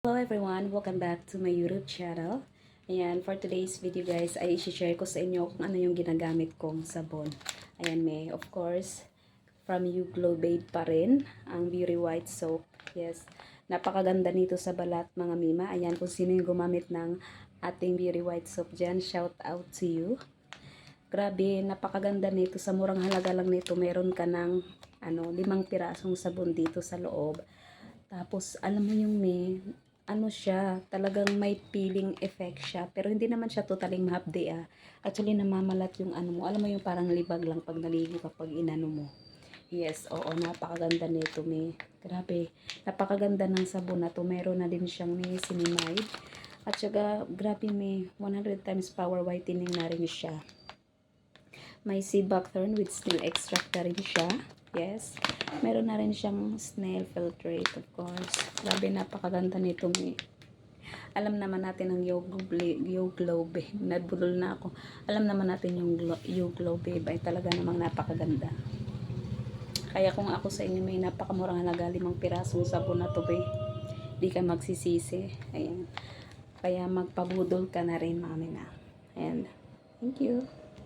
Hello everyone! Welcome back to my YouTube channel. Ayan, for today's video guys, ay i-share ko sa inyo kung ano yung ginagamit kong sabon. Ayan, of course, from Glow Babe pa rin, ang Beauty White Soap. Yes, napakaganda nito sa balat mga mima. Ayan, kung sino yung gumamit ng ating Beauty White Soap dyan, shout out to you. Grabe, napakaganda nito. Sa murang halaga lang nito, meron ka ng 5 pirasong sabon dito sa loob. Tapos, alam mo yung ano siya, talagang may peeling effect siya. Pero hindi naman siya totaling mahapdi Actually, namamalat yung ano mo. Alam mo yung parang libag lang pag naligo kapag inano mo. Yes, oo, napakaganda nito, Grabe, napakaganda ng sabon na to. Meron na din siyang niacinamide. At saka, grabe, 100 times power whitening na rin siya. May sea buckthorn with snail extract na rin siya. Yes. Meron na rin siyang snail filtrate, of course. Grabe, napakaganda nito, Alam naman natin ang You Glow Babe. Nabulol na ako. Alam naman natin yung You Glow Babe ay talaga namang napakaganda. Kaya kung ako sa inyo may napakamurang halaga 5 pirasong sabon na to, di ka magsisisi. Ayan. Kaya magpabudol ka na rin, mami na. And thank you.